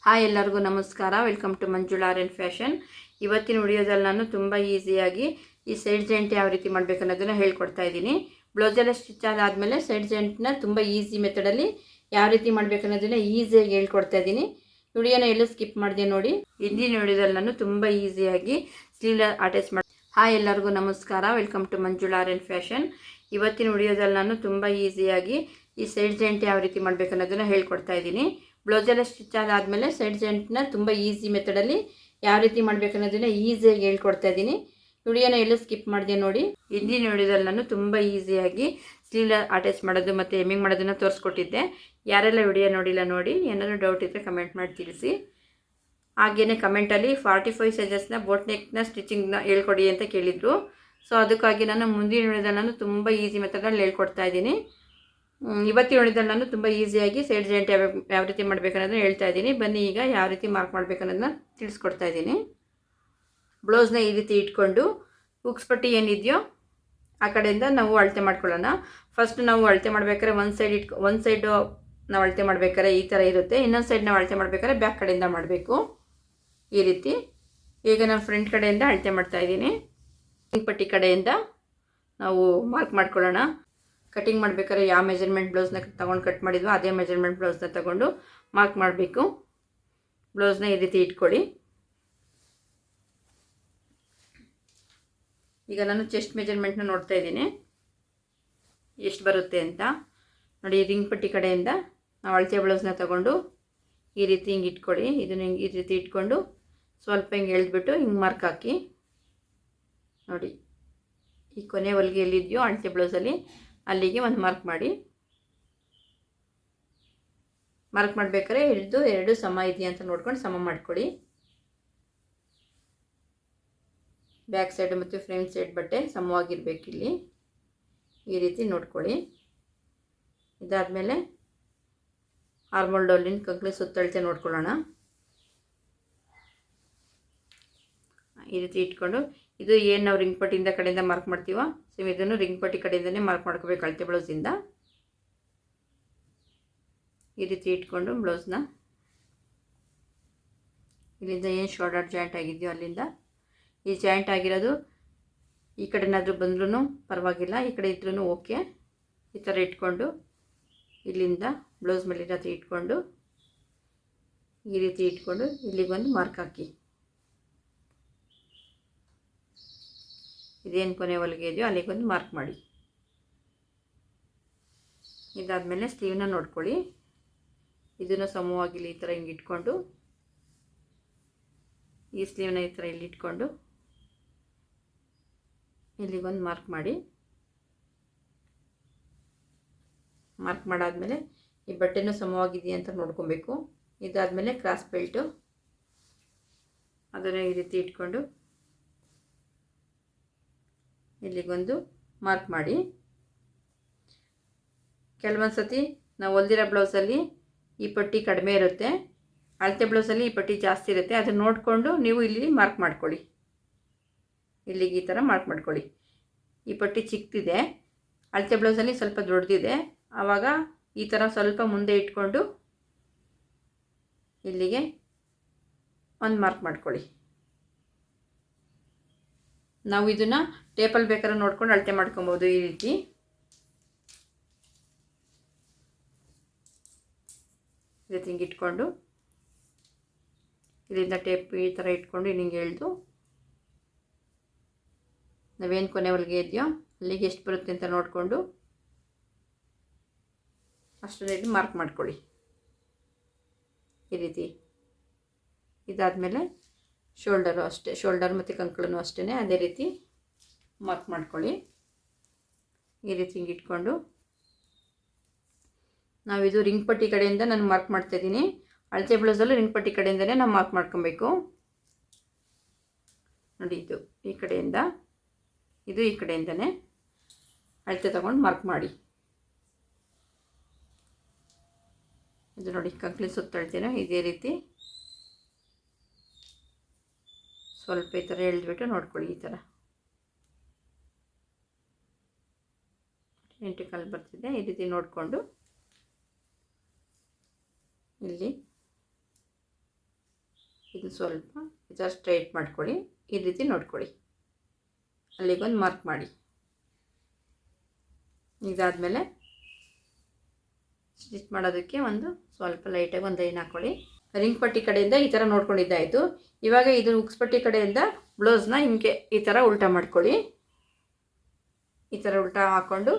Hi ಎಲ್ಲರಿಗೂ ನಮಸ್ಕಾರ. Welcome to Manjula Aryan fashion. ಇವತ್ತಿನ ವಿಡಿಯೋದಲ್ಲಿ ನಾನು ತುಂಬ ಈಸಿಯಾಗಿ ಈ ಸೈಡ್ ಜಾಯಿಂಟ್ ಯಾವ ರೀತಿ ಮಾಡಬೇಕು ಅನ್ನೋದನ್ನು ಹೇಳ್ಕೊಡ್ತಾ ಇದ್ದೀನಿ. ಬ್ಲೌಸೆಲ್ಲ ಸ್ಟಿಚ್ ಆದಮೇಲೆ ಸೈಡ್ ಜಾಯಿಂಟ್ನ ತುಂಬ ಈಸಿ ಮೆಥಡಲ್ಲಿ ಯಾವ ರೀತಿ ಮಾಡಬೇಕು ಅನ್ನೋದನ್ನು ಈಸಿಯಾಗಿ ಹೇಳ್ಕೊಡ್ತಾ ಇದ್ದೀನಿ. ವಿಡಿಯೋನ ಎಲ್ಲೂ ಸ್ಕಿಪ್ ಮಾಡಿದೆ ನೋಡಿ. ಹಿಂದಿನ ವಿಡಿಯೋದಲ್ಲಿ ನಾನು ತುಂಬ ಈಸಿಯಾಗಿ ಸ್ಲೀವ್ ಅಟ್ಯಾಚ್ ಮಾಡಿ. ಹಾಯ್ ಎಲ್ಲರಿಗೂ ನಮಸ್ಕಾರ. Welcome to Manjula Aryan fashion. ಇವತ್ತಿನ ವಿಡಿಯೋದಲ್ಲಿ ನಾನು ತುಂಬ ಈಸಿಯಾಗಿ ಈ ಸೈಡ್ ಜಾಯಿಂಟ್ ಯಾವ ರೀತಿ ಮಾಡಬೇಕು ಅನ್ನೋದನ್ನು ಹೇಳ್ಕೊಡ್ತಾ ಇದ್ದೀನಿ. ಬ್ಲೌಸೆಲ್ಲ ಸ್ಟಿಚ್ ಆದಮೇಲೆ ಸೈಡ್ ಜಾಯಿಂಟ್ನ ತುಂಬ ಈಸಿ ಮೆಥಡಲ್ಲಿ ಯಾವ ರೀತಿ ಮಾಡಬೇಕು ಅನ್ನೋದನ್ನು ಈಸಿಯಾಗಿ ಹೇಳ್ಕೊಡ್ತಾ ಇದ್ದೀನಿ. ವಿಡಿಯೋನ ಎಲ್ಲೂ ಸ್ಕಿಪ್ ಮಾಡಿದೆ ನೋಡಿ. ಹಿಂದಿನ ವಿಡಿಯೋದಲ್ಲಿ ನಾನು ತುಂಬ ಈಸಿಯಾಗಿ ಸ್ಲೀವ್ ಅಟ್ಯಾಚ್ ಮಾಡೋದು ಮತ್ತು ಹೆಮ್ಮಿಂಗ್ ಮಾಡೋದನ್ನು ತೋರಿಸ್ಕೊಟ್ಟಿದ್ದೆ. ಯಾರೆಲ್ಲ ವಿಡಿಯೋ ನೋಡಿಲ್ಲ ನೋಡಿ. ಏನಾದರೂ ಡೌಟ್ ಇದ್ದರೆ ಕಮೆಂಟ್ ಮಾಡಿ ತಿಳಿಸಿ. ಹಾಗೆಯೇ ಕಮೆಂಟಲ್ಲಿ 45 ಸೈಜಸ್ನ ಬೋಟ್ ನೆಕ್ನ ಸ್ಟಿಚಿಂಗ್ನ ಹೇಳ್ಕೊಡಿ ಅಂತ ಕೇಳಿದರು. ಸೊ ಅದಕ್ಕಾಗಿ ನಾನು ಮುಂದಿನ ವಿಡಿಯೋದಲ್ಲಿ ನಾನು ತುಂಬ ಈಸಿ ಮೆಥಡಲ್ಲಿ ಹೇಳ್ಕೊಡ್ತಾ ಇದ್ದೀನಿ. ಇವತ್ತಿನ ವಿಡಿಯೋದಲ್ಲಿ ನಾನು ತುಂಬ ಈಸಿಯಾಗಿ ಸೈಡ್ ಜಾಯಿಂಟ್ ಯಾವ ರೀತಿ ಮಾಡಬೇಕು ಅನ್ನೋದನ್ನ ಹೇಳ್ತಾ ಇದ್ದೀನಿ. ಬನ್ನಿ ಈಗ ಯಾವ ರೀತಿ ಮಾರ್ಕ್ ಮಾಡಬೇಕು ಅನ್ನೋದನ್ನ ತಿಳಿಸ್ಕೊಡ್ತಾ ಇದ್ದೀನಿ. ಬ್ಲೌಸ್ನ ಈ ರೀತಿ ಇಟ್ಕೊಂಡು ಹುಕ್ಸ್ ಪಟ್ಟಿ ಏನಿದೆಯೋ ಆ ಕಡೆಯಿಂದ ನಾವು ಅಳತೆ ಮಾಡ್ಕೊಳ್ಳೋಣ. ಫಸ್ಟ್ ನಾವು ಅಳತೆ ಮಾಡಬೇಕಾದ್ರೆ ಒಂದು ಸೈಡು ನಾವು ಅಳತೆ ಮಾಡಬೇಕಾದ್ರೆ ಈ ಥರ ಇರುತ್ತೆ. ಇನ್ನೊಂದು ಸೈಡ್ ನಾವು ಅಳತೆ ಮಾಡಬೇಕಾದ್ರೆ ಬ್ಯಾಕ್ ಕಡೆಯಿಂದ ಮಾಡಬೇಕು ಈ ರೀತಿ. ಈಗ ನಾನು ಫ್ರಂಟ್ ಕಡೆಯಿಂದ ಅಳತೆ ಮಾಡ್ತಾಯಿದ್ದೀನಿ. ಪಟ್ಟಿ ಕಡೆಯಿಂದ ನಾವು ಮಾರ್ಕ್ ಮಾಡ್ಕೊಳ್ಳೋಣ. ಕಟಿಂಗ್ ಮಾಡಬೇಕಾದ್ರೆ ಯಾವ ಮೆಜರ್ಮೆಂಟ್ ಬ್ಲೌಸ್ನ ತೊಗೊಂಡು ಕಟ್ ಮಾಡಿದ್ವೋ ಅದೇ ಮೆಜರ್ಮೆಂಟ್ ಬ್ಲೌಸ್ನ ತೊಗೊಂಡು ಮಾರ್ಕ್ ಮಾಡಬೇಕು. ಬ್ಲೌಸ್ನ ಈ ರೀತಿ ಇಟ್ಕೊಳ್ಳಿ. ಈಗ ನಾನು ಚೆಸ್ಟ್ ಮೆಜರ್ಮೆಂಟ್ನ ನೋಡ್ತಾ ಇದ್ದೀನಿ ಎಷ್ಟು ಬರುತ್ತೆ ಅಂತ ನೋಡಿ. ರಿಂಗ್ ಪಟ್ಟಿ ಕಡೆಯಿಂದ ನಾವು ಅಳತೆ ಬ್ಲೌಸ್ನ ತೊಗೊಂಡು ಈ ರೀತಿ ಹಿಂಗೆ ಇಟ್ಕೊಳ್ಳಿ. ಇದನ್ನು ಹಿಂಗೆ ಈ ರೀತಿ ಇಟ್ಕೊಂಡು ಸ್ವಲ್ಪ ಹಿಂಗೆ ಎಳೆದ್ಬಿಟ್ಟು ಹಿಂಗೆ ಮಾರ್ಕ್ ಹಾಕಿ ನೋಡಿ. ಈ ಕೊನೆ ಹೊಲಿಗೆ ಎಲ್ಲಿದೆಯೋ ಅಳತೆ ಬ್ಲೌಸಲ್ಲಿ ಅಲ್ಲಿಗೆ ಒಂದು ಮಾರ್ಕ್ ಮಾಡಿ. ಮಾರ್ಕ್ ಮಾಡಬೇಕಾದ್ರೆ ಎರಡು ಸಮ ಇದೆಯಾ ಅಂತ ನೋಡ್ಕೊಂಡು ಸಮ ಮಾಡ್ಕೊಳ್ಳಿ. ಬ್ಯಾಕ್ ಸೈಡ್ ಮತ್ತು ಫ್ರಂಟ್ ಸೈಡ್ ಬಟ್ಟೆ ಸಮವಾಗಿರಬೇಕು ಇಲ್ಲಿ ಈ ರೀತಿ ನೋಡ್ಕೊಳ್ಳಿ. ಇದಾದಮೇಲೆ ಆರ್ಮೋಲ್ ಡೌಲಿನ ಕಂಕ್ಳಿ ಸುತ್ತಳತೆ ನೋಡ್ಕೊಳ್ಳೋಣ. ಈ ರೀತಿ ಇಟ್ಕೊಂಡು ಇದು ಏನು ನಾವು ರಿಂಗ್ ಪಟ್ಟಿಯಿಂದ ಕಡೆಯಿಂದ ಮಾರ್ಕ್ ಮಾಡ್ತೀವೋ ಸೇಮ್ ಇದನ್ನು ರಿಂಗ್ ಪಟ್ಟಿ ಕಡೆಯಿಂದನೇ ಮಾರ್ಕ್ ಮಾಡ್ಕೋಬೇಕು ಅಳತೆ ಬ್ಲೌಸಿಂದ. ಈ ರೀತಿ ಇಟ್ಕೊಂಡು ಬ್ಲೌಸ್ನ ಇಲ್ಲಿಂದ ಏನು ಶೋಲ್ಡರ್ ಜಾಯಿಂಟ್ ಆಗಿದೆಯೋ ಅಲ್ಲಿಂದ ಈ ಜಾಯಿಂಟ್ ಆಗಿರೋದು ಈ ಕಡೆನಾದರೂ ಬಂದ್ರೂ ಪರವಾಗಿಲ್ಲ, ಈ ಕಡೆ ಇದ್ರೂ ಓಕೆ. ಈ ಥರ ಇಟ್ಕೊಂಡು ಇಲ್ಲಿಂದ ಬ್ಲೌಸ್ ಮೇಲೆ ಈ ರೀತಿ ಇಟ್ಕೊಂಡು ಈ ರೀತಿ ಇಟ್ಕೊಂಡು ಇಲ್ಲಿಗೊಂದು ಮಾರ್ಕ್ ಹಾಕಿ. ಇದೇನು ಕೊನೆ ಹೊಲಿಗೆ ಇದೆಯೋ ಅಲ್ಲಿಗೊಂದು ಮಾರ್ಕ್ ಮಾಡಿ. ಇದಾದಮೇಲೆ ಸ್ಲೀವ್ನ ನೋಡ್ಕೊಳ್ಳಿ. ಇದನ್ನು ಸಮವಾಗಿಲ್ಲ ಈ ಥರ ಹಿಂಗೆ ಇಟ್ಕೊಂಡು ಈ ಸ್ಲೀವ್ನ ಈ ಥರ ಇಲ್ಲಿ ಇಟ್ಕೊಂಡು ಇಲ್ಲಿಗೊಂದು ಮಾರ್ಕ್ ಮಾಡಿ. ಮಾರ್ಕ್ ಮಾಡಾದಮೇಲೆ ಈ ಬಟ್ಟೆನೂ ಸಮವಾಗಿದೆಯಾ ಅಂತ ನೋಡ್ಕೊಬೇಕು. ಇದಾದಮೇಲೆ ಕ್ರಾಸ್ ಬೆಲ್ಟು ಅದನ್ನು ಈ ರೀತಿ ಇಟ್ಕೊಂಡು ಇಲ್ಲಿಗೊಂದು ಮಾರ್ಕ್ ಮಾಡಿ. ಕೆಲವೊಂದು ಸತಿ ನಾವು ಹೊಲ್ದಿರೋ ಬ್ಲೌಸಲ್ಲಿ ಈ ಪಟ್ಟಿ ಕಡಿಮೆ ಇರುತ್ತೆ, ಅಳತೆ ಬ್ಲೌಸಲ್ಲಿ ಈ ಪಟ್ಟಿ ಜಾಸ್ತಿ ಇರುತ್ತೆ. ಅದನ್ನು ನೋಡಿಕೊಂಡು ನೀವು ಇಲ್ಲಿ ಮಾರ್ಕ್ ಮಾಡ್ಕೊಳ್ಳಿ. ಇಲ್ಲಿಗೆ ಈ ಥರ ಮಾರ್ಕ್ ಮಾಡ್ಕೊಳ್ಳಿ. ಈ ಪಟ್ಟಿ ಚಿಕ್ಕದಿದೆ, ಅಳತೆ ಬ್ಲೌಸಲ್ಲಿ ಸ್ವಲ್ಪ ದೊಡ್ಡದಿದೆ, ಆವಾಗ ಈ ಥರ ಸ್ವಲ್ಪ ಮುಂದೆ ಇಟ್ಕೊಂಡು ಇಲ್ಲಿಗೆ ಒಂದು ಮಾರ್ಕ್ ಮಾಡ್ಕೊಳ್ಳಿ. ನಾವು ಇದನ್ನು ಟೇಪಲ್ಲಿ ಬೇಕಾದ್ರೆ ನೋಡ್ಕೊಂಡು ಅಳತೆ ಮಾಡ್ಕೊಬೋದು. ಈ ರೀತಿ ಹಿಂಗೆ ಇಟ್ಕೊಂಡು ಇದರಿಂದ ಟೇಪ್ ಈ ಥರ ಇಟ್ಕೊಂಡು ಹಿಂಗೆ ಎಳೆದು ನಾವೇನು ಕೊನೆ ಹೊಲಿಗೆ ಇದೆಯೋ ಅಲ್ಲಿಗೆ ಎಷ್ಟು ಬರುತ್ತೆ ಅಂತ ನೋಡಿಕೊಂಡು ಅಷ್ಟರಲ್ಲಿ ಮಾರ್ಕ್ ಮಾಡ್ಕೊಳ್ಳಿ ಈ ರೀತಿ. ಇದಾದಮೇಲೆ ಶೋಲ್ಡರು ಅಷ್ಟೇ, ಶೋಲ್ಡರ್ ಮತ್ತು ಕಂಕಳೂ ಅಷ್ಟೇ ಅದೇ ರೀತಿ ಮಾರ್ಕ್ ಮಾಡ್ಕೊಳ್ಳಿ. ಈ ರೀತಿ ಹಿಂಗೆ ಇಟ್ಕೊಂಡು ನಾವಿದು ರಿಂಗ್ ಪಟ್ಟಿ ಕಡೆಯಿಂದ ನಾನು ಮಾರ್ಕ್ ಮಾಡ್ತಾಯಿದ್ದೀನಿ. ಅಳತೆ ಬ್ಲೌಸಲ್ಲೂ ರಿಂಗ್ ಪಟ್ಟಿ ಕಡೆಯಿಂದನೇ ನಾವು ಮಾರ್ಕ್ ಮಾಡ್ಕೊಬೇಕು ನೋಡಿ. ಇದು ಈ ಕಡೆಯಿಂದ ಇದು ಈ ಕಡೆಯಿಂದನೇ ಅಳತೆ ತಗೊಂಡು ಮಾರ್ಕ್ ಮಾಡಿ. ಇದು ನೋಡಿ ಕಂಕ್ಳಿ ಸುತ್ತಳ್ತೇನೋ ಇದೇ ರೀತಿ ಸ್ವಲ್ಪ ಈ ಥರ ಎಳೆದ್ಬಿಟ್ಟು ನೋಡ್ಕೊಳ್ಳಿ. ಈ ಥರ 8 ಕಾಲು ಬರ್ತಿದೆ. ಈ ರೀತಿ ನೋಡಿಕೊಂಡು ಇಲ್ಲಿ ಇದು ಸ್ವಲ್ಪ ಈ ಥರ ಸ್ಟ್ರೈಟ್ ಮಾಡ್ಕೊಳ್ಳಿ. ಈ ರೀತಿ ನೋಡ್ಕೊಳ್ಳಿ, ಅಲ್ಲಿಗೊಂದು ಮಾರ್ಕ್ ಮಾಡಿ. ಇದಾದಮೇಲೆ ಸ್ಟಿಚ್ ಮಾಡೋದಕ್ಕೆ ಒಂದು ಸ್ವಲ್ಪ ಲೈಟಾಗಿ ಒಂದು ಲೈನ್ ಹಾಕ್ಕೊಳ್ಳಿ. ರಿಂಗ್ ಪಟ್ಟಿ ಕಡೆಯಿಂದ ಈ ಥರ ನೋಡ್ಕೊಂಡಿದ್ದಾಯಿತು. ಇವಾಗ ಇದು ಉಕ್ಸ್ ಪಟ್ಟಿ ಕಡೆಯಿಂದ ಬ್ಲೌಸ್ನ ಹಿಂಗೆ ಈ ಥರ ಉಲ್ಟಾ ಮಾಡ್ಕೊಳ್ಳಿ. ಈ ಥರ ಉಲ್ಟಾ ಹಾಕ್ಕೊಂಡು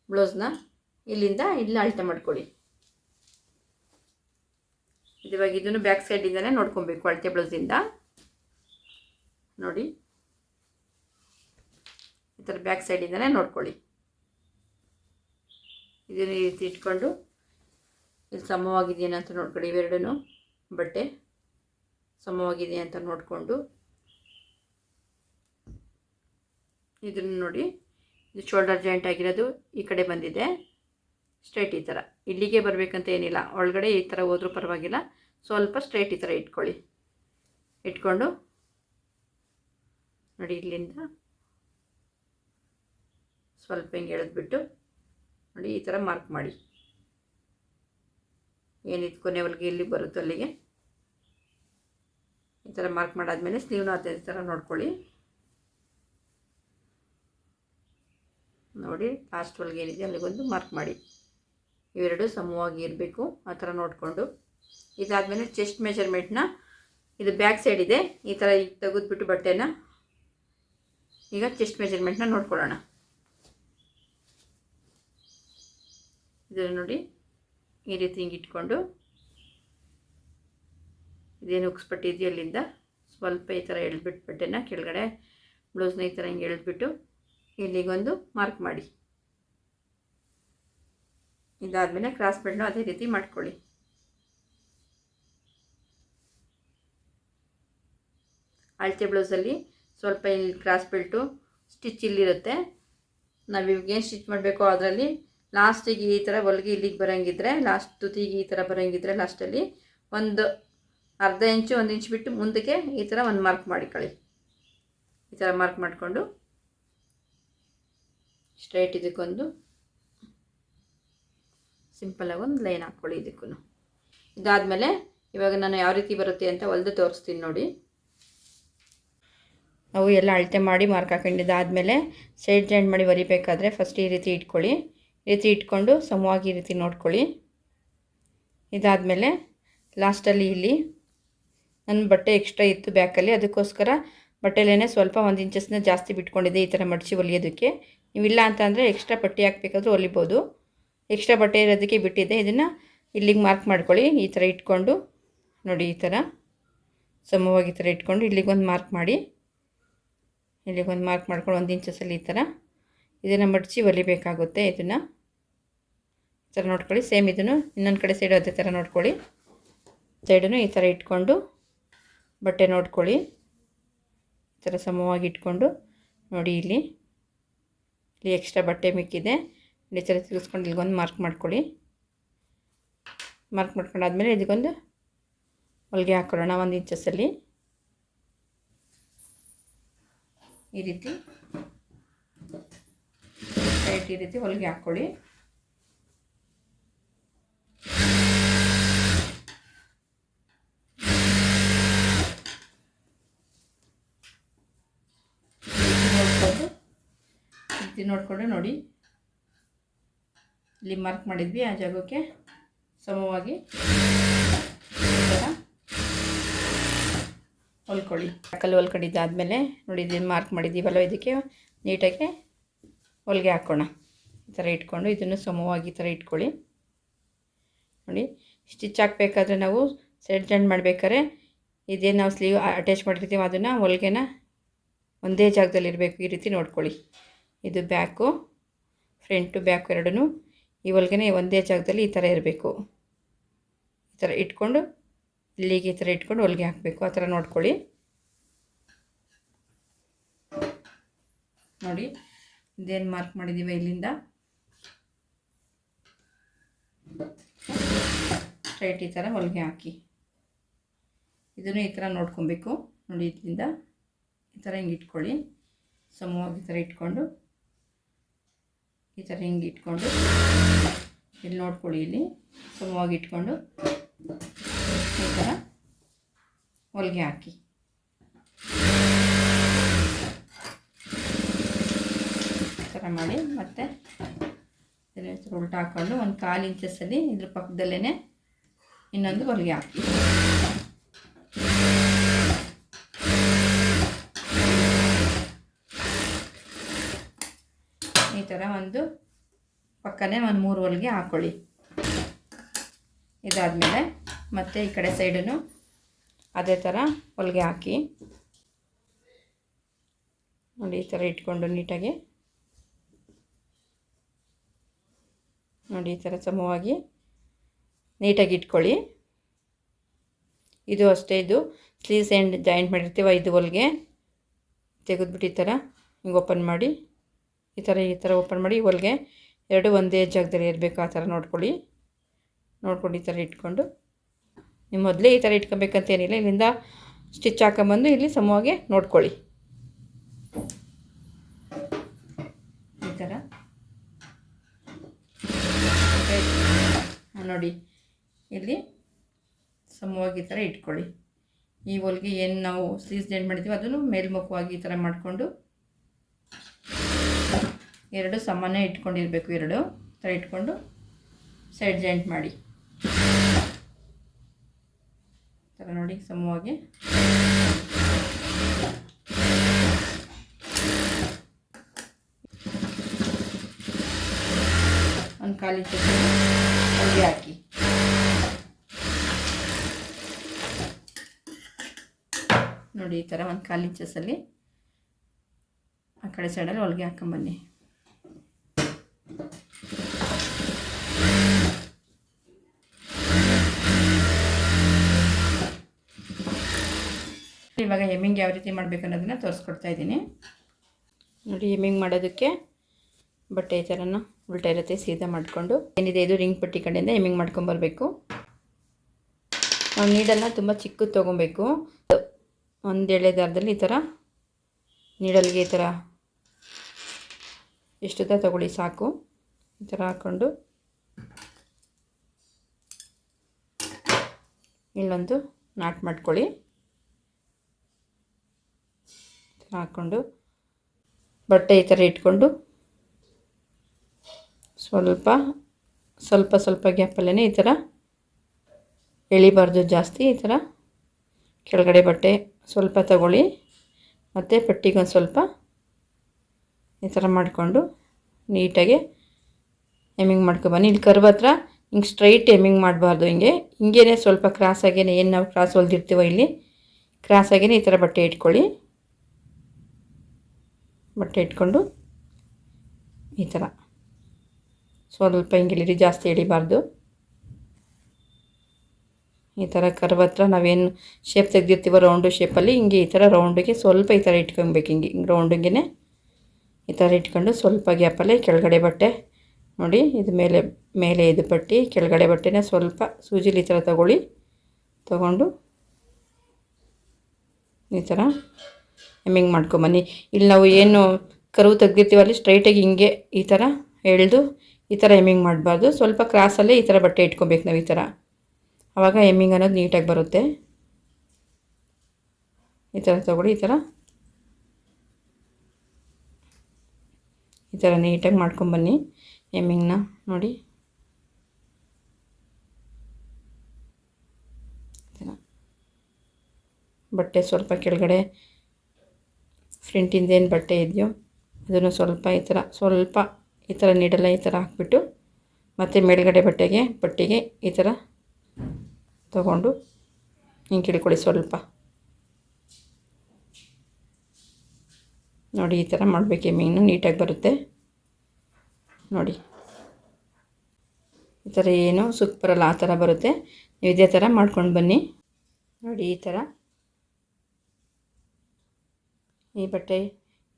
ಬ್ಲೌಸ್ನ ಇಲ್ಲಿಂದ ಇಲ್ಲಿ ಅಳತೆ ಮಾಡ್ಕೊಳ್ಳಿ. ಇವಾಗ ಇದನ್ನು ಬ್ಯಾಕ್ ಸೈಡಿಂದನೇ ನೋಡ್ಕೊಬೇಕು, ಅಳತೆ ಬ್ಲೌಸಿಂದ ನೋಡಿ. ಈ ಥರ ಬ್ಯಾಕ್ ಸೈಡಿಂದನೇ ನೋಡ್ಕೊಳ್ಳಿ. ಇದನ್ನು ಈ ರೀತಿ ಇಟ್ಕೊಂಡು ಇಲ್ಲಿ ಸಮವಾಗಿದೆಯಾ ಅಂತ ನೋಡ್ಕೊಳ್ಳಿ. ಇವೆರಡೂ ಬಟ್ಟೆ ಸಮವಾಗಿದೆ ಅಂತ ನೋಡಿಕೊಂಡು ಇದನ್ನು ನೋಡಿ. ಇದು ಶೋಲ್ಡರ್ ಜಾಯಿಂಟ್ ಆಗಿರೋದು ಈ ಕಡೆ ಬಂದಿದೆ ಸ್ಟ್ರೈಟ್. ಈ ಥರ ಇಲ್ಲಿಗೆ ಬರಬೇಕಂತ ಏನಿಲ್ಲ, ಒಳಗಡೆ ಈ ಥರ ಹೋದ್ರೂ ಪರವಾಗಿಲ್ಲ. ಸ್ವಲ್ಪ ಸ್ಟ್ರೈಟ್ ಈ ಥರ ಇಟ್ಕೊಂಡು ನೋಡಿ, ಇಲ್ಲಿಂದ ಸ್ವಲ್ಪ ಹಿಂಗೆ ಎಳೆದ್ಬಿಟ್ಟು ನೋಡಿ ಈ ಥರ ಮಾರ್ಕ್ ಮಾಡಿ. ಏನಿದು ಕೊನೆವರೆಗೆ ಇಲ್ಲಿ ಬರುತ್ತೋ ಅಲ್ಲಿಗೆ ಈ ಥರ ಮಾರ್ಕ್ ಮಾಡಾದ್ಮೇಲೆ ಸ್ಲೀವ್ನ ಅದೇ ಥರ ನೋಡ್ಕೊಳ್ಳಿ. ನೋಡಿ ಲಾಸ್ಟ್ ಹೊಲಿಗೆ ಏನಿದೆ ಅಲ್ಲಿಗೊಂದು ಮಾರ್ಕ್ ಮಾಡಿ. ಇವೆರಡು ಸಮವಾಗಿ ಇರಬೇಕು ಆ ಥರ ನೋಡಿಕೊಂಡು. ಇದಾದಮೇಲೆ ಚೆಸ್ಟ್ ಮೆಜರ್ಮೆಂಟ್ನ ಇದು ಬ್ಯಾಕ್ ಸೈಡ್ ಇದೆ, ಈ ಥರ ಈಗ ತೆಗೆದ್ಬಿಟ್ಟು ಬಟ್ಟೆನ ಈಗ ಚೆಸ್ಟ್ ಮೆಜರ್ಮೆಂಟ್ನ ನೋಡ್ಕೊಳ್ಳೋಣ. ಇದನ್ನು ನೋಡಿ ಈ ರೀತಿ ಹಿಂಗೆ ಇಟ್ಕೊಂಡು ಇದೇನು ಉಕ್ಸ್ ಪಟ್ಟಿ ಇದೆಯೋ ಅಲ್ಲಿಂದ ಸ್ವಲ್ಪ ಈ ಥರ ಎಳೆದ್ಬಿಟ್ಟು ಬಟ್ಟೆನ ಕೆಳಗಡೆ ಬ್ಲೌಸ್ನ ಈ ಥರ ಹಿಂಗೆ ಎಳೆದ್ಬಿಟ್ಟು ಇಲ್ಲಿಗೊಂದು ಮಾರ್ಕ್ ಮಾಡಿ. ಇದಾದಮೇಲೆ ಕ್ರಾಸ್ ಬೆಲ್ಟ್ನ ಅದೇ ರೀತಿ ಮಾಡ್ಕೊಳ್ಳಿ. ಅಳತೆ ಬ್ಲೌಸಲ್ಲಿ ಸ್ವಲ್ಪ ಇಲ್ಲಿ ಕ್ರಾಸ್ ಬೆಲ್ಟು ಸ್ಟಿಚ್ ಇಲ್ಲಿರುತ್ತೆ. ನಾವು ಇವಾಗ ಏನು ಸ್ಟಿಚ್ ಮಾಡಬೇಕೋ ಅದರಲ್ಲಿ ಲಾಸ್ಟಿಗೆ ಈ ಥರ ಹೊಲಿಗೆ ಇಲ್ಲಿಗೆ ಬರೋಂಗಿದ್ರೆ, ಲಾಸ್ಟ್ ತುದಿಗೆ ಈ ಥರ ಬರೋಂಗಿದ್ರೆ ಲಾಸ್ಟಲ್ಲಿ ಒಂದು ಅರ್ಧ ಇಂಚು 1 ಇಂಚ್ ಬಿಟ್ಟು ಮುಂದಕ್ಕೆ ಈ ಥರ ಒಂದು ಮಾರ್ಕ್ ಮಾಡಿಕೊಳ್ಳಿ. ಈ ಥರ ಮಾರ್ಕ್ ಮಾಡಿಕೊಂಡು ಸ್ಟ್ರೈಟ್ ಇದಕ್ಕೊಂದು ಸಿಂಪಲಾಗಿ ಒಂದು ಲೈನ್ ಹಾಕ್ಕೊಳ್ಳಿ ಇದಕ್ಕೂ. ಇದಾದಮೇಲೆ ಇವಾಗ ನಾನು ಯಾವ ರೀತಿ ಬರುತ್ತೆ ಅಂತ ಹೊಲಿದು ತೋರಿಸ್ತೀನಿ ನೋಡಿ. ನಾವು ಎಲ್ಲ ಅಳತೆ ಮಾಡಿ ಮಾರ್ಕ್ ಹಾಕೊಂಡಿದ್ದಾದಮೇಲೆ ಸೈಡ್ ಜಾಯಿಂಟ್ ಮಾಡಿ ಹೊಲಿಬೇಕಾದ್ರೆ ಫಸ್ಟ್ ಈ ರೀತಿ ಇಟ್ಕೊಳ್ಳಿ. ಈ ರೀತಿ ಇಟ್ಕೊಂಡು ಸಮವಾಗಿ ಈ ರೀತಿ ನೋಡ್ಕೊಳ್ಳಿ. ಇದಾದಮೇಲೆ ಲಾಸ್ಟಲ್ಲಿ ಇಲ್ಲಿ ನನ್ನ ಬಟ್ಟೆ ಎಕ್ಸ್ಟ್ರಾ ಇತ್ತು ಬ್ಯಾಕಲ್ಲಿ, ಅದಕ್ಕೋಸ್ಕರ ಬಟ್ಟೆಲೇನೆ ಸ್ವಲ್ಪ 1 ಇಂಚಸ್ನ ಜಾಸ್ತಿ ಬಿಟ್ಕೊಂಡಿದ್ದೆ ಈ ಥರ ಮಡಚಿ ಹೊಲಿಯೋದಕ್ಕೆ. ನೀವಿಲ್ಲ ಅಂತಂದರೆ ಎಕ್ಸ್ಟ್ರಾ ಪಟ್ಟಿ ಹಾಕಬೇಕಾದ್ರೂ ಹೊಲಿಬೋದು. ಎಕ್ಸ್ಟ್ರಾ ಬಟ್ಟೆ ಇರೋದಕ್ಕೆ ಬಿಟ್ಟಿದ್ದೆ. ಇದನ್ನು ಇಲ್ಲಿಗೆ ಮಾರ್ಕ್ ಮಾಡ್ಕೊಳ್ಳಿ. ಈ ಥರ ಇಟ್ಕೊಂಡು ನೋಡಿ, ಈ ಥರ ಸಮವಾಗಿ ಈ ಥರ ಇಟ್ಕೊಂಡು ಇಲ್ಲಿಗೊಂದು ಮಾರ್ಕ್ ಮಾಡಿ. ಇಲ್ಲಿಗೊಂದು ಮಾರ್ಕ್ ಮಾಡ್ಕೊಂಡು 1 ಇಂಚಸಲ್ಲಿ ಈ ಥರ ಇದನ್ನು ಮಡಚಿ ಹೊಲಿಬೇಕಾಗುತ್ತೆ. ಇದನ್ನು ಈ ಥರ ನೋಡ್ಕೊಳ್ಳಿ. ಸೇಮ್ ಇದನ್ನು ಇನ್ನೊಂದು ಕಡೆ ಸೈಡು ಅದೇ ಥರ ನೋಡ್ಕೊಳ್ಳಿ. ಸೈಡನ್ನು ಈ ಥರ ಇಟ್ಕೊಂಡು ಬಟ್ಟೆ ನೋಡ್ಕೊಳ್ಳಿ. ಈ ಥರ ಸಮವಾಗಿ ಇಟ್ಕೊಂಡು ನೋಡಿ, ಇಲ್ಲಿ ಎಕ್ಸ್ಟ್ರಾ ಬಟ್ಟೆ ಮಿಕ್ಕಿದೆ. ಈ ಥರ ತಿರ್ಗಿಸ್ಕೊಂಡು ಇಲ್ಲಿಗೊಂದು ಮಾರ್ಕ್ ಮಾಡ್ಕೊಳ್ಳಿ. ಮಾರ್ಕ್ ಮಾಡ್ಕೊಂಡಾದ್ಮೇಲೆ ಇದಕ್ಕೊಂದು ಹೊಲಿಗೆ ಹಾಕ್ಕೊಳ್ಳೋಣ 1 ಇಂಚಸಲ್ಲಿ. ಈ ರೀತಿ ಸ್ಟ್ರೈಟ್ ಈ ರೀತಿ ಹೊಲಿಗೆ ಹಾಕ್ಕೊಳ್ಳಿ. ನೋಡಿಕೊಂಡು ನೋಡಿ, ಇಲ್ಲಿ ಮಾರ್ಕ್ ಮಾಡಿದ್ವಿ ಆ ಜಾಗಕ್ಕೆ ಸಮವಾಗಿ ಹೊಲ್ಕೊಳ್ಳಿ. ಕಲ್ಲು ಹೊಲ್ಕೊಂಡಿದ್ದಾದಮೇಲೆ ನೋಡಿ, ಇದನ್ನು ಮಾರ್ಕ್ ಮಾಡಿದ್ದೀವಲ್ಲ, ಇದಕ್ಕೆ ನೀಟಾಗಿ ಹೊಲಿಗೆ ಹಾಕೋಣ. ಈ ಥರ ಇಟ್ಕೊಂಡು ಇದನ್ನು ಸಮವಾಗಿ ಈ ಥರ ಇಟ್ಕೊಳ್ಳಿ. ನೋಡಿ, ಸ್ಟಿಚ್ ಹಾಕಬೇಕಾದ್ರೆ ನಾವು ಸೈಡ್ ಜಾಯಿಂಟ್ ಮಾಡಬೇಕಾದ್ರೆ ಇದೇನು ನಾವು ಸ್ಲೀವ್ ಅಟ್ಯಾಚ್ ಮಾಡಿರ್ತೀವಿ ಅದನ್ನು ಹೊಲಿಗೆನ ಒಂದೇ ಜಾಗದಲ್ಲಿ ಇರಬೇಕು. ಈ ರೀತಿ ನೋಡ್ಕೊಳ್ಳಿ. ಇದು ಬ್ಯಾಕು, ಫ್ರಂಟು ಬ್ಯಾಕು ಎರಡೂ ಈ ಹೊಲಿಗೆನೇ ಒಂದೇ ಜಾಗದಲ್ಲಿ ಈ ಥರ ಇರಬೇಕು. ಈ ಥರ ಇಟ್ಕೊಂಡು ಇಲ್ಲಿಗೆ ಈ ಥರ ಇಟ್ಕೊಂಡು ಹೊಲಿಗೆ ಹಾಕಬೇಕು. ಆ ಥರ ನೋಡ್ಕೊಳ್ಳಿ. ನೋಡಿ, ಇದೇನು ಮಾರ್ಕ್ ಮಾಡಿದ್ದೀವಿ ಇಲ್ಲಿಂದ ಸ್ಟ್ರೈಟ್ ಈ ಥರ ಹೊಲಿಗೆ ಹಾಕಿ ಇದನ್ನು ಈ ಥರ ನೋಡ್ಕೊಬೇಕು. ನೋಡಿ, ಇದರಿಂದ ಈ ಥರ ಹಿಂಗೆ ಇಟ್ಕೊಳ್ಳಿ. ಸಮವಾಗಿ ಈ ಥರ ಇಟ್ಕೊಂಡು ಈ ಥರ ಹಿಂಗೆ ಇಟ್ಕೊಂಡು ಇಲ್ಲಿ ನೋಡ್ಕೊಳ್ಳಿ. ಇಲ್ಲಿ ಸಮವಾಗಿ ಇಟ್ಕೊಂಡು ಈ ಥರ ಹೊಲಿಗೆ ಹಾಕಿ ಈ ಥರ ಮಾಡಿ ಮತ್ತೆ ಉಲ್ಟಾ ಹಾಕ್ಕೊಂಡು ಒಂದು 1/4 ಇಂಚಸ್ಸಲ್ಲಿ ಇದ್ರ ಪಕ್ಕದಲ್ಲೇ ಇನ್ನೊಂದು ಹೊಲಿಗೆ ಹಾಕಿ ಈ ಥರ ಒಂದು ಪಕ್ಕನೇ ಒಂದು 3 ಹೊಲಿಗೆ ಹಾಕ್ಕೊಳ್ಳಿ. ಇದಾದಮೇಲೆ ಮತ್ತೆ ಈ ಕಡೆ ಸೈಡನ್ನು ಅದೇ ಥರ ಹೊಲಿಗೆ ಹಾಕಿ ನೋಡಿ. ಈ ಥರ ಇಟ್ಕೊಂಡು ನೀಟಾಗಿ ನೋಡಿ, ಈ ಥರ ಸಮವಾಗಿ ನೀಟಾಗಿ ಇಟ್ಕೊಳ್ಳಿ. ಇದು ಅಷ್ಟೇ, ಇದು ಸ್ಲೀವ್ಸ್ ಎಂಡ್ ಜಾಯಿಂಟ್ ಮಾಡಿರ್ತೀವ, ಇದು ಹೊಲಿಗೆ ತೆಗೆದ್ಬಿಟ್ಟು ಈ ಥರ ಹಿಂಗೆ ಓಪನ್ ಮಾಡಿ ಈ ಥರ ಓಪನ್ ಮಾಡಿ ಹೊಲಿಗೆ ಎರಡು ಒಂದೇ ಜಾಗದಲ್ಲಿ ಇರಬೇಕು. ಆ ಥರ ನೋಡ್ಕೊಂಡು ಈ ಥರ ಇಟ್ಕೊಂಡು ನೀವು ಮೊದಲೇ ಈ ಥರ ಇಟ್ಕೊಬೇಕಂತೇನಿಲ್ಲ. ಇಲ್ಲಿಂದ ಸ್ಟಿಚ್ ಹಾಕೊಂಬಂದು ಇಲ್ಲಿ ಸಮವಾಗಿ ನೋಡ್ಕೊಳ್ಳಿ. ಈ ಥರ ನೋಡಿ, ಇಲ್ಲಿ ಸಮವಾಗಿ ಈ ಥರ ಇಟ್ಕೊಳ್ಳಿ. ಈ ಹೊಲಿಗೆ ಏನು ನಾವು ಸ್ಲೀವ್ಸ್ ಜಾಯಿಂಟ್ ಮಾಡಿದ್ದೀವಿ ಅದನ್ನು ಮೇಲ್ಮುಖವಾಗಿ ಈ ಥರ ಮಾಡಿಕೊಂಡು ಎರಡು ಸಮಾನ ಇಟ್ಕೊಂಡಿರಬೇಕು. ಎರಡು ಥರ ಇಟ್ಕೊಂಡು ಸೈಡ್ ಜಾಯಿಂಟ್ ಮಾಡಿ ಥರ ನೋಡಿ ಸಮವಾಗಿ ಒಂದು 1/4 ಇಂಚ್ ಹೊಲಿಗೆ ಹಾಕಿ ನೋಡಿ. ಈ ಥರ ಒಂದು 1/4 ಇಂಚಸ್ಸಲ್ಲಿ ಆ ಕಡೆ ಸೈಡಲ್ಲಿ ಹೊಲಿಗೆ ಹಾಕೊಂಬನ್ನಿ. ಇವಾಗ ಹೆಮ್ಮಿಂಗ್ ಯಾವ ರೀತಿ ಮಾಡಬೇಕು ಅನ್ನೋದನ್ನು ತೋರಿಸ್ಕೊಡ್ತಾ ಇದ್ದೀನಿ ನೋಡಿ. ಹೆಮ್ಮಿಂಗ್ ಮಾಡೋದಕ್ಕೆ ಬಟ್ಟೆ ಈ ಥರನ ಉಲ್ಟಾ ಇರುತ್ತೆ, ಸೀದಾ ಮಾಡಿಕೊಂಡು ಏನಿದೆ ಇದು ರಿಂಗ್ ಪಟ್ಟಿ ಕಡೆಯಿಂದ ಹೆಮ್ಮಿಂಗ್ ಮಾಡ್ಕೊಂಬರ್ಬೇಕು. ನಾವು ನೀಡನ್ನು ತುಂಬ ಚಿಕ್ಕದು ತೊಗೊಬೇಕು. ಒಂದು ಎಳೆ ದಾರದಲ್ಲಿ ಈ ಥರ ನೀಡಲ್ಗೆ ಈ ಥರ ಎಷ್ಟುದ್ದ ತಗೊಳ್ಳಿ ಸಾಕು. ಈ ಥರ ಹಾಕ್ಕೊಂಡು ಇಲ್ಲೊಂದು ನಾಟ್ ಮಾಡ್ಕೊಳ್ಳಿ. ಹಾಕ್ಕೊಂಡು ಬಟ್ಟೆ ಈ ಥರ ಇಟ್ಕೊಂಡು ಸ್ವಲ್ಪ ಗ್ಯಾಪಲ್ಲೇ ಈ ಥರ ಎಳಿಬಾರ್ದು ಜಾಸ್ತಿ. ಈ ಥರ ಕೆಳಗಡೆ ಬಟ್ಟೆ ಸ್ವಲ್ಪ ತಗೊಳ್ಳಿ ಮತ್ತು ಪಟ್ಟಿಗೊಂದು ಸ್ವಲ್ಪ ಈ ಥರ ಮಾಡಿಕೊಂಡು ನೀಟಾಗಿ ಹೆಮ್ಮಿಂಗ್ ಮಾಡ್ಕೊಬನ್ನಿ. ಇಲ್ಲಿ ಕರ್ವ್ ಹತ್ರ ಹಿಂಗೆ ಸ್ಟ್ರೈಟ್ ಹೆಮ್ಮಿಂಗ್ ಮಾಡಬಾರ್ದು, ಹಿಂಗೇ ಸ್ವಲ್ಪ ಕ್ರಾಸಾಗೇ ಏನು ನಾವು ಕ್ರಾಸ್ ಹೊಲ್ದಿರ್ತೀವೋ ಇಲ್ಲಿ ಕ್ರಾಸಾಗೇ ಈ ಥರ ಬಟ್ಟೆ ಇಟ್ಕೊಳ್ಳಿ. ಬಟ್ಟೆ ಇಟ್ಕೊಂಡು ಈ ಥರ ಸ್ವಲ್ಪ ಹಿಂಗೆ ಜಾಸ್ತಿ ಎಳಿಬಾರ್ದು. ಈ ಥರ ಕರ್ವ್ ಹತ್ರ ನಾವೇನು ಶೇಪ್ ತೆಗೆದಿರ್ತೀವೋ ರೌಂಡು ಶೇಪಲ್ಲಿ ಹಿಂಗೆ ಈ ಥರ ರೌಂಡಿಗೆ ಸ್ವಲ್ಪ ಈ ಥರ ಇಟ್ಕೊಬೇಕು. ಹಿಂಗೆ ರೌಂಡಿಗೆ ಈ ಥರ ಇಟ್ಕೊಂಡು ಸ್ವಲ್ಪ ಗ್ಯಾಪಲ್ಲೇ ಕೆಳಗಡೆ ಬಟ್ಟೆ ನೋಡಿ, ಇದು ಮೇಲೆ ಇದು ಪಟ್ಟಿ ಕೆಳಗಡೆ ಬಟ್ಟೆನ ಸ್ವಲ್ಪ ಸೂಜಿಲಿ ಈ ಥರ ತಗೊಂಡು ಈ ಥರ ಹೆಮ್ಮಿಂಗ್ ಮಾಡ್ಕೊಂಬನ್ನಿ. ಇಲ್ಲಿ ನಾವು ಏನು ಕರ್ವ್ ತೆಗ್ದಿರ್ತೀವಲ್ಲಿ ಸ್ಟ್ರೈಟಾಗಿ ಹಿಂಗೆ ಈ ಥರ ಎಳೆದು ಈ ಥರ ಹೆಮ್ಮಿಂಗ್ ಮಾಡಬಾರ್ದು. ಸ್ವಲ್ಪ ಕ್ರಾಸಲ್ಲೇ ಈ ಥರ ಬಟ್ಟೆ ಇಟ್ಕೊಬೇಕು ನಾವು. ಈ ಥರ ಆವಾಗ ಹೆಮ್ಮಿಂಗ್ ಅನ್ನೋದು ನೀಟಾಗಿ ಬರುತ್ತೆ. ಈ ಥರ ತಗೊಳ್ಳಿ. ಈ ಥರ ನೀಟಾಗಿ ಮಾಡ್ಕೊಂಬನ್ನಿ ಹೆಮ್ಮಿಂಗ್ನ ನೋಡಿ. ಬಟ್ಟೆ ಸ್ವಲ್ಪ ಕೆಳಗಡೆ ಫ್ರಂಟಿಂದೇನು ಬಟ್ಟೆ ಇದೆಯೋ ಅದನ್ನು ಸ್ವಲ್ಪ ಈ ಥರ ನೀಡಲ್ಲ ಈ ಥರ ಹಾಕ್ಬಿಟ್ಟು ಮತ್ತು ಮೇಲ್ಗಡೆ ಪಟ್ಟಿಗೆ ಈ ಥರ ತಗೊಂಡು ಹಿಂಗೆ ಹಿಡ್ಕೊಳ್ಳಿ ಸ್ವಲ್ಪ ನೋಡಿ. ಈ ಥರ ಮಾಡಬೇಕು, ಹೆಮ್ಮಿಂಗ್ನು ನೀಟಾಗಿ ಬರುತ್ತೆ ನೋಡಿ. ಈ ಥರ ಏನು ಸುಕ್ ಬರಲ್ಲ ಆ ಥರ ಬರುತ್ತೆ. ನೀವು ಇದೇ ಥರ ಮಾಡ್ಕೊಂಡು ಬನ್ನಿ ನೋಡಿ. ಈ ಥರ ಈ ಬಟ್ಟೆ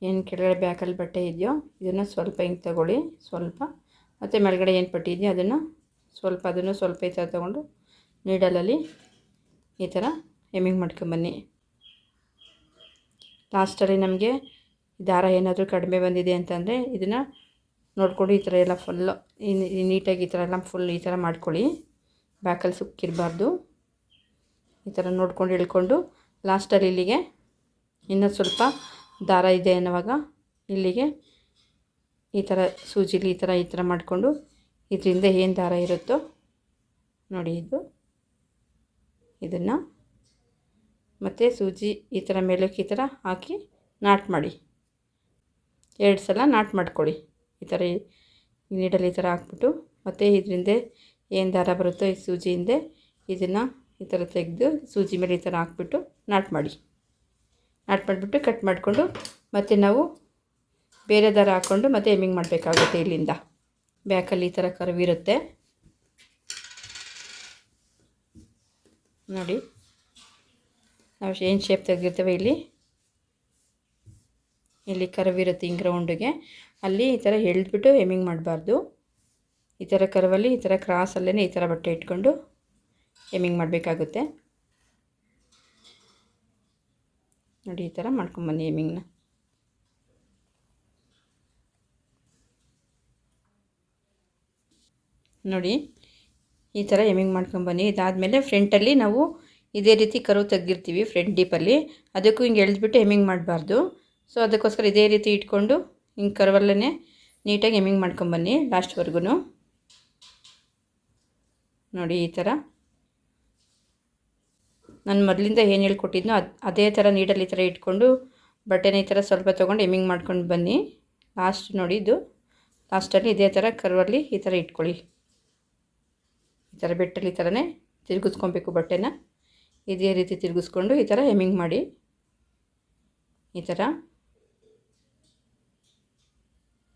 ಏನು ಕೆಳಗಡೆ ಬ್ಯಾಕಲ್ಲಿ ಬಟ್ಟೆ ಇದೆಯೋ ಇದನ್ನು ಸ್ವಲ್ಪ ಹಿಂಗೆ ತಗೊಳ್ಳಿ ಸ್ವಲ್ಪ, ಮತ್ತು ಮೇಲ್ಗಡೆ ಏನು ಪಟ್ಟಿ ಇದೆಯೋ ಅದನ್ನು ಸ್ವಲ್ಪ ಈ ಥರ ತೊಗೊಂಡು ನೀಡಲಲ್ಲಿ ಈ ಥರ ಹೆಮ್ಮಿಂಗ್ ಮಾಡ್ಕೊಂಬನ್ನಿ. ಲಾಸ್ಟಲ್ಲಿ ನಮಗೆ ದಾರ ಏನಾದರೂ ಕಡಿಮೆ ಬಂದಿದೆ ಅಂತಂದರೆ ಇದನ್ನು ನೋಡಿಕೊಂಡು ಈ ಥರ ಎಲ್ಲ ಫುಲ್ಲು ನೀಟಾಗಿ ಈ ಥರ ಎಲ್ಲ ಫುಲ್ ಈ ಥರ ಮಾಡ್ಕೊಳ್ಳಿ. ಬ್ಯಾಕಲ್ಲಿ ಸುಕ್ಕಿರಬಾರ್ದು. ಈ ಥರ ನೋಡ್ಕೊಂಡು ಇಳ್ಕೊಂಡು ಲಾಸ್ಟಲ್ಲಿ ಇಲ್ಲಿಗೆ ಇನ್ನೂ ಸ್ವಲ್ಪ ದಾರ ಇದೆ ಅನ್ನುವಾಗ ಇಲ್ಲಿಗೆ ಈ ಥರ ಸೂಜಿಲಿ ಈ ಥರ ಮಾಡಿಕೊಂಡು ಇದರಿಂದ ಏನು ದಾರ ಇರುತ್ತೋ ನೋಡಿ ಇದನ್ನು ಮತ್ತು ಸೂಜಿ ಈ ಥರ ಮೇಲಕ್ಕೆ ಈ ಥರ ಹಾಕಿ ನಾಟ್ ಮಾಡಿ 2 ಸಲ ನಾಟ್ ಮಾಡ್ಕೊಳ್ಳಿ. ಈ ಥರ ನೀಡಲ್ಲಿ ಈ ಥರ ಹಾಕ್ಬಿಟ್ಟು ಮತ್ತು ಇದರಿಂದ ಏನು ದಾರ ಬರುತ್ತೋ ಈ ಸೂಜಿಯಿಂದ ಇದನ್ನು ಈ ಥರ ತೆಗೆದು ಸೂಜಿ ಮೇಲೆ ಈ ಥರ ಹಾಕ್ಬಿಟ್ಟು ನಾಟ್ ಮಾಡಿಬಿಟ್ಟು ಕಟ್ ಮಾಡಿಕೊಂಡು ಮತ್ತು ನಾವು ಬೇರೆ ದಾರ ಹಾಕ್ಕೊಂಡು ಮತ್ತು ಎಮ್ಮಿಂಗ್ ಮಾಡಬೇಕಾಗುತ್ತೆ. ಇಲ್ಲಿಂದ ಬ್ಯಾಕಲ್ಲಿ ಈ ಥರ ಕರ್ವ್ ಇರುತ್ತೆ ನೋಡಿ. ನಾವು ಏನು ಶೇಪ್ ತೆಗೆದಿರ್ತೇವೆ ಇಲ್ಲಿ ಕರ್ವ್ ಇರುತ್ತೆ ಹಿಂಗೆ ರೌಂಡಿಗೆ, ಅಲ್ಲಿ ಈ ಥರ ಎಳೆದ್ಬಿಟ್ಟು ಎಮ್ಮಿಂಗ್ ಮಾಡಬಾರ್ದು. ಈ ಥರ ಕರ್ವಲ್ಲಿ ಈ ಥರ ಕ್ರಾಸಲ್ಲೇ ಈ ಥರ ಬಟ್ಟೆ ಇಟ್ಕೊಂಡು ಎಮ್ಮಿಂಗ್ ಮಾಡಬೇಕಾಗುತ್ತೆ ನೋಡಿ. ಈ ಥರ ಮಾಡ್ಕೊಂಬನ್ನಿ ಎಮ್ಮಿಂಗ್ನ. ನೋಡಿ ಈ ಥರ ಎಮ್ಮಿಂಗ್ ಮಾಡ್ಕೊಂಬನ್ನಿ. ಇದಾದಮೇಲೆ ಫ್ರಂಟಲ್ಲಿ ನಾವು ಇದೇ ರೀತಿ ಕರ್ವ್ ತೆಗೆದಿರ್ತೀವಿ ಫ್ರಂಟ್ ಡೀಪಲ್ಲಿ, ಅದಕ್ಕೂ ಹಿಂಗೆ ಎಳೆದ್ಬಿಟ್ಟು ಎಮ್ಮಿಂಗ್ ಮಾಡಬಾರ್ದು. ಸೊ ಅದಕ್ಕೋಸ್ಕರ ಇದೇ ರೀತಿ ಇಟ್ಕೊಂಡು ಹಿಂಗೆ ಕರ್ವಲ್ಲೇ ನೀಟಾಗಿ ಎಮ್ಮಿಂಗ್ ಮಾಡ್ಕೊಂಬನ್ನಿ ಲಾಸ್ಟ್ವರೆಗೂ ನೋಡಿ. ಈ ಥರ ನಾನು ಮೊದಲಿಂದ ಏನು ಹೇಳ್ಕೊಟ್ಟಿದ್ನೋ ಅದೇ ಥರ ನೀಡಲ್ಲಿ ಈ ಥರ ಇಟ್ಕೊಂಡು ಬಟ್ಟೆನ ಈ ಥರ ಸ್ವಲ್ಪ ತೊಗೊಂಡು ಎಮ್ಮಿಂಗ್ ಮಾಡ್ಕೊಂಡು ಬನ್ನಿ. ಲಾಸ್ಟ್ ನೋಡಿ, ಇದು ಲಾಸ್ಟಲ್ಲಿ ಇದೇ ಥರ ಕರ್ವಲ್ಲಿ ಈ ಥರ ಇಟ್ಕೊಳ್ಳಿ. ಈ ಥರ ಬೆಟ್ಟಲ್ಲಿ ಈ ಥರನೇ ತಿರುಗಿಸ್ಕೊಬೇಕು ಬಟ್ಟೆನ. ಇದೇ ರೀತಿ ತಿರುಗಿಸ್ಕೊಂಡು ಈ ಥರ ಎಮ್ಮಿಂಗ್ ಮಾಡಿ. ಈ ಥರ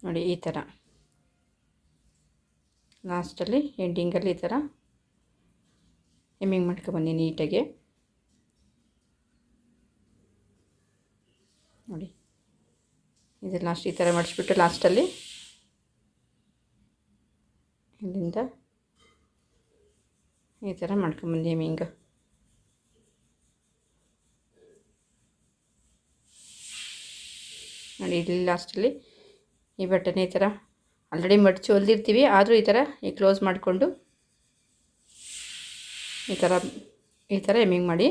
ನೋಡಿ, ಈ ಥರ ಲಾಸ್ಟಲ್ಲಿ ಎಂಡಿಂಗಲ್ಲಿ ಈ ಥರ ಎಮ್ಮಿಂಗ್ ಮಾಡ್ಕೊಬನ್ನಿ ನೀಟಾಗಿ ನೋಡಿ. ಇದು ಲಾಸ್ಟ್ ಈ ಥರ ಮಾಡಿಸ್ಬಿಟ್ಟು ಲಾಸ್ಟಲ್ಲಿ ಇಲ್ಲಿಂದ ಈ ಥರ ಮಾಡ್ಕೊಂಬಂದು ಎಮ್ಮಿಂಗ್ ನೋಡಿ. ಇಲ್ಲಿ ಲಾಸ್ಟಲ್ಲಿ ಈ ಬಟ್ಟೆನ ಈ ಥರ ಆಲ್ರೆಡಿ ಮಡಚಿ ಹೊಲ್ದಿರ್ತೀವಿ, ಆದರೂ ಈ ಥರ ಕ್ಲೋಸ್ ಮಾಡಿಕೊಂಡು ಈ ಥರ ಎಮ್ಮಿಂಗ್ ಮಾಡಿ.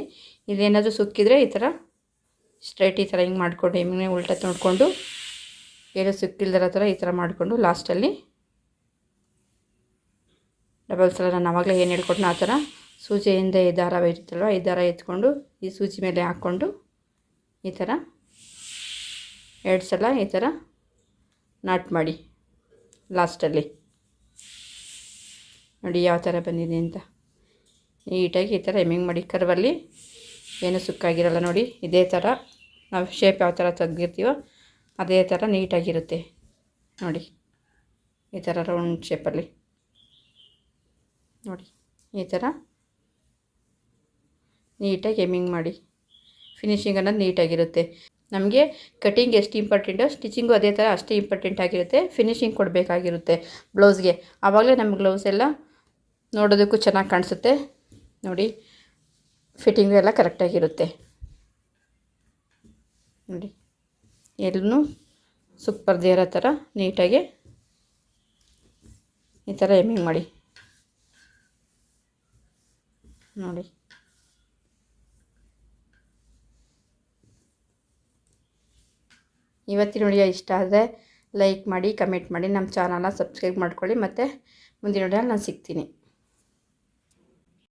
ಇಲ್ಲೇನಾದರೂ ಸುಕ್ಕಿದ್ರೆ ಈ ಥರ ಸ್ಟ್ರೈಟ್ ಈ ಥರ ಹಿಂಗೆ ಮಾಡಿಕೊಂಡು ಎಮ್ಮಿಂಗ್ ಉಲ್ಟಾ ನೋಡಿಕೊಂಡು ಏನೋ ಸುಕ್ಕಿಲ್ದರ ಥರ ಈ ಥರ ಮಾಡಿಕೊಂಡು ಲಾಸ್ಟಲ್ಲಿ ಡಬಲ್ ಸಲ ನಾನು ಆವಾಗಲೇ ಏನು ಹೇಳ್ಕೊಟ್ನೋ ಆ ಥರ ಸೂಜಿಯಿಂದ ಈ ದಾರ ಇರುತ್ತಲ್ವ, ಈ ದಾರ ಎತ್ಕೊಂಡು ಈ ಸೂಜಿ ಮೇಲೆ ಹಾಕ್ಕೊಂಡು ಈ ಥರ 2 ಸಲ ಈ ಥರ ನಾಟ್ ಮಾಡಿ ಲಾಸ್ಟಲ್ಲಿ ನೋಡಿ ಯಾವ ಥರ ಬಂದಿದೆ ಅಂತ. ನೀಟಾಗಿ ಈ ಥರ ಎಮ್ಮಿಂಗ್ ಮಾಡಿ. ಕರ್ವಲ್ಲಿ ಏನು ಸುಕ್ಕಾಗಿರಲ್ಲ ನೋಡಿ. ಇದೇ ಥರ ನಾವು ಶೇಪ್ ಯಾವ ಥರ ತೆಗ್ದಿರ್ತೀವೋ ಅದೇ ಥರ ನೀಟಾಗಿರುತ್ತೆ ನೋಡಿ. ಈ ಥರ ರೌಂಡ್ ಶೇಪಲ್ಲಿ ನೋಡಿ. ಈ ಥರ ನೀಟಾಗಿ ಎಮ್ಮಿಂಗ್ ಮಾಡಿ. ಫಿನಿಶಿಂಗ್ ಅನ್ನೋದು ನೀಟಾಗಿರುತ್ತೆ. ನಮಗೆ ಕಟಿಂಗ್ ಎಷ್ಟು ಇಂಪಾರ್ಟೆಂಟೋ ಸ್ಟಿಚಿಂಗು ಅದೇ ಥರ ಅಷ್ಟೇ ಇಂಪಾರ್ಟೆಂಟ್ ಆಗಿರುತ್ತೆ. ಫಿನಿಶಿಂಗ್ ಕೊಡಬೇಕಾಗಿರುತ್ತೆ ಬ್ಲೌಸ್ಗೆ. ಆವಾಗಲೇ ನಮ್ಮ ಬ್ಲೌಸ್ ಎಲ್ಲ ನೋಡೋದಕ್ಕೂ ಚೆನ್ನಾಗಿ ಕಾಣಿಸುತ್ತೆ ನೋಡಿ. ಫಿಟ್ಟಿಂಗು ಎಲ್ಲ ಕರೆಕ್ಟಾಗಿರುತ್ತೆ ನೋಡಿ. ಎಲ್ಲೂ ಸುಕ್ ಬರದೇ ಇರೋ ಥರ ನೀಟಾಗಿ ಈ ಥರ ಎಮ್ಮಿಂಗ್ ಮಾಡಿ ನೋಡಿ. ಇವತ್ತಿನ ವಿಡಿಯೋ ಇಷ್ಟ ಆದರೆ ಲೈಕ್ ಮಾಡಿ, ಕಮೆಂಟ್ ಮಾಡಿ, ನಮ್ಮ ಚಾನಲ್ನ ಸಬ್ಸ್ಕ್ರೈಬ್ ಮಾಡ್ಕೊಳ್ಳಿ. ಮತ್ತು ಮುಂದಿನ ವಿಡಿಯೋಲಿ ನಾನು ಸಿಗ್ತೀನಿ.